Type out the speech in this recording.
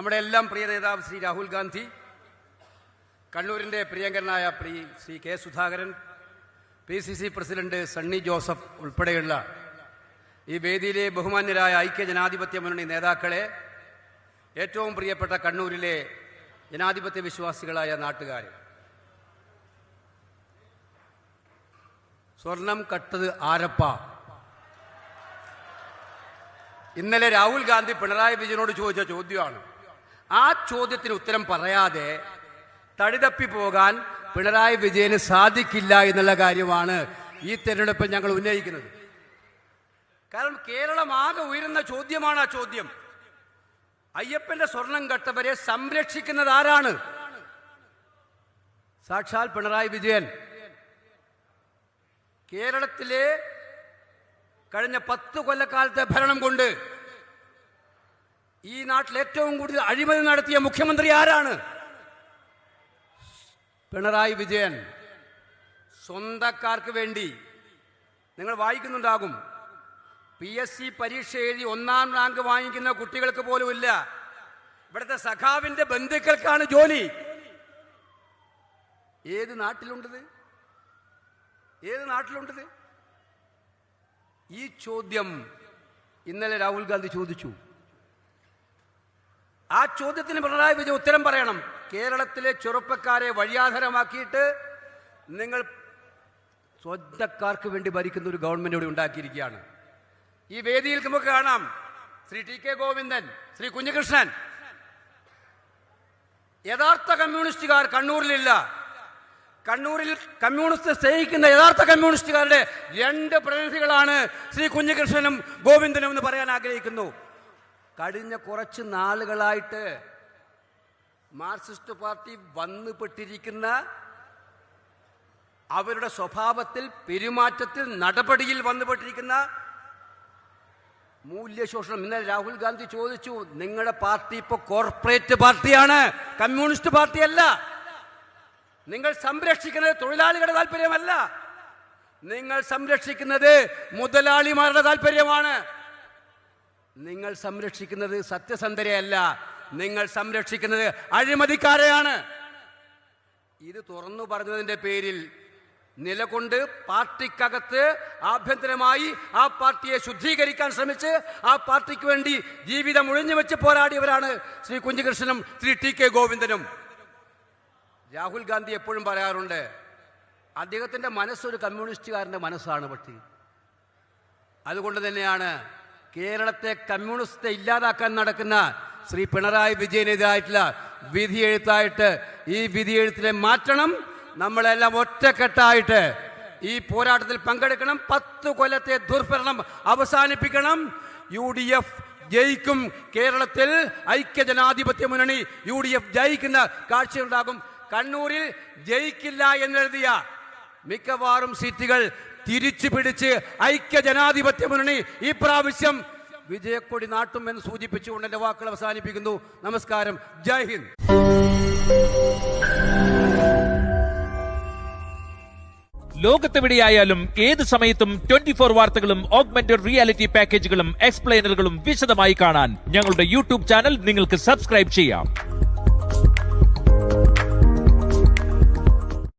നമ്മുടെ എല്ലാം പ്രിയ നേതാവ് ശ്രീ രാഹുൽ ഗാന്ധി, കണ്ണൂരിൻ്റെ പ്രിയങ്കരനായ Shri K Sudhakaran, PCC president Sunny Joseph ഉൾപ്പെടെയുള്ള ഈ വേദിയിലെ ബഹുമാന്യരായ ഐക്യജനാധിപത്യ മുന്നണി നേതാക്കളെ, ഏറ്റവും പ്രിയപ്പെട്ട കണ്ണൂരിലെ ജനാധിപത്യ വിശ്വാസികളായ നാട്ടുകാരെ, സ്വർണം കട്ടത് ആരപ്പ? ഇന്നലെ രാഹുൽ ഗാന്ധി പിണറായി വിജയനോട് ചോദിച്ച ചോദ്യമാണ്. ആ ചോദ്യത്തിന് ഉത്തരം പറയാതെ തടിതപ്പി പോകാൻ പിണറായി വിജയന് സാധിക്കില്ല എന്നുള്ള കാര്യമാണ് ഈ തെരഞ്ഞെടുപ്പിൽ ഞങ്ങൾ ഉന്നയിക്കുന്നത്. കാരണം കേരളം ആകെ ഉയരുന്ന ചോദ്യമാണ് ആ ചോദ്യം. അയ്യപ്പന്റെ സ്വർണം കട്ടവരെ സംരക്ഷിക്കുന്നത് ആരാണ്? സാക്ഷാൽ പിണറായി വിജയൻ. കേരളത്തിലെ കഴിഞ്ഞ 10 കൊല്ലക്കാലത്തെ ഭരണം കൊണ്ട് ഈ നാട്ടിൽ ഏറ്റവും കൂടുതൽ അഴിമതി നടത്തിയ മുഖ്യമന്ത്രി ആരാണ്? പിണറായി വിജയൻ. സ്വന്തക്കാർക്ക് വേണ്ടി നിങ്ങൾ വായിക്കുന്നുണ്ടാകും, PSC പരീക്ഷ എഴുതി 1ാം റാങ്ക് വാങ്ങിക്കുന്ന കുട്ടികൾക്ക് പോലും ഇല്ല. ഇവിടുത്തെ സഖാവിന്റെ ബന്ധുക്കൾക്കാണ് ജോലി. ഏത് നാട്ടിലുണ്ടത്? ഏത് നാട്ടിലുണ്ടത്? ഈ ചോദ്യം ഇന്നലെ രാഹുൽ ഗാന്ധി ചോദിച്ചു. ആ ചോദ്യത്തിന് പിണറായി വിജയൻ ഉത്തരം പറയണം. കേരളത്തിലെ ചെറുപ്പക്കാരെ വഴിയാധാരമാക്കിയിട്ട് നിങ്ങൾ സ്വന്തക്കാർക്ക് വേണ്ടി ഭരിക്കുന്ന ഒരു ഗവൺമെന്റ് ഇവിടെ ഉണ്ടാക്കിയിരിക്കുകയാണ്. ഈ വേദിയിൽ നമുക്ക് കാണാം ശ്രീ TK ഗോവിന്ദൻ, ശ്രീ കുഞ്ഞികൃഷ്ണൻ. യഥാർത്ഥ കമ്മ്യൂണിസ്റ്റുകാർ കണ്ണൂരിലില്ല. കണ്ണൂരിൽ കമ്മ്യൂണിസ്റ്റ് സ്നേഹിക്കുന്ന യഥാർത്ഥ കമ്മ്യൂണിസ്റ്റുകാരുടെ 2 പ്രതിനിധികളാണ് ശ്രീ കുഞ്ഞികൃഷ്ണനും ഗോവിന്ദനും എന്ന് പറയാൻ ആഗ്രഹിക്കുന്നു. കഴിഞ്ഞ കുറച്ച് നാളുകളായിട്ട് മാർക്സിസ്റ്റ് പാർട്ടി വന്നുപെട്ടിരിക്കുന്ന അവരുടെ സ്വഭാവത്തിൽ, പെരുമാറ്റത്തിൽ, നടപടിയിൽ വന്നുപെട്ടിരിക്കുന്ന മൂല്യശോഷണം. ഇന്നലെ രാഹുൽ ഗാന്ധി ചോദിച്ചു, നിങ്ങളുടെ പാർട്ടി ഇപ്പൊ കോർപ്പറേറ്റ് പാർട്ടിയാണ്, കമ്മ്യൂണിസ്റ്റ് പാർട്ടിയല്ല. നിങ്ങൾ സംരക്ഷിക്കുന്നത് തൊഴിലാളികളുടെ താല്പര്യമല്ല, നിങ്ങൾ സംരക്ഷിക്കുന്നത് മുതലാളിമാരുടെ താല്പര്യമാണ്. നിങ്ങൾ സംരക്ഷിക്കുന്നത് സത്യസന്ധരെയല്ല, നിങ്ങൾ സംരക്ഷിക്കുന്നത് അഴിമതിക്കാരെയാണ്. ഇത് തുറന്നു പറഞ്ഞതിൻ്റെ പേരിൽ നിലകൊണ്ട് പാർട്ടിക്കകത്ത് ആഭ്യന്തരമായി ആ പാർട്ടിയെ ശുദ്ധീകരിക്കാൻ ശ്രമിച്ച് ആ പാർട്ടിക്ക് വേണ്ടി ജീവിതം ഒഴിഞ്ഞു വെച്ച് പോരാടിയവരാണ് ശ്രീ കുഞ്ഞികൃഷ്ണനും ശ്രീ TK ഗോവിന്ദനും. രാഹുൽ ഗാന്ധി എപ്പോഴും പറയാറുണ്ട്, അദ്ദേഹത്തിൻ്റെ മനസ്സൊരു കമ്മ്യൂണിസ്റ്റുകാരൻ്റെ മനസ്സാണ്. പക്ഷേ അതുകൊണ്ട് തന്നെയാണ് കേരളത്തെ കമ്മ്യൂണിസ്റ്റെ ഇല്ലാതാക്കാൻ നടക്കുന്ന ശ്രീ പിണറായി വിജയനെതിരായിട്ടുള്ള വിധിയെഴുത്തായിട്ട് ഈ വിധിയെഴുത്തിനെ മാറ്റണം. നമ്മളെല്ലാം ഒറ്റക്കെട്ടായിട്ട് ഈ പോരാട്ടത്തിൽ പങ്കെടുക്കണം. 10 കൊല്ലത്തെ ദുർഭരണം അവസാനിപ്പിക്കണം. UDF ജയിക്കും. കേരളത്തിൽ ഐക്യജനാധിപത്യ മുന്നണി UDF ജയിക്കുന്ന കാഴ്ചയുണ്ടാകും. കണ്ണൂരിൽ ജയിക്കില്ല എന്നെഴുതിയ മിക്കവാറും സീറ്റുകൾ തിരിച്ചു പിടിച്ച് ഐക്യജനാധിപത്യ മുന്നണി ഈ പ്രാവശ്യം വിജയക്കൊടി നാട്ടുമെന്ന് സൂചിപ്പിച്ചുകൊണ്ട് എൻ്റെ വാക്കുകൾ അവസാനിപ്പിക്കുന്നു. നമസ്കാരം. ജയ് ഹിന്ദ്. ലോകത്തെവിടെയായാലും ഏത് സമയത്തും 24 വാർത്തകളും ഓഗ്മെന്റഡ് റിയാലിറ്റി പാക്കേജുകളും എക്സ്പ്ലെയിനറുകളും വിശദമായി കാണാൻ ഞങ്ങളുടെ YouTube ചാനൽ നിങ്ങൾക്ക് സബ്സ്ക്രൈബ് ചെയ്യാം.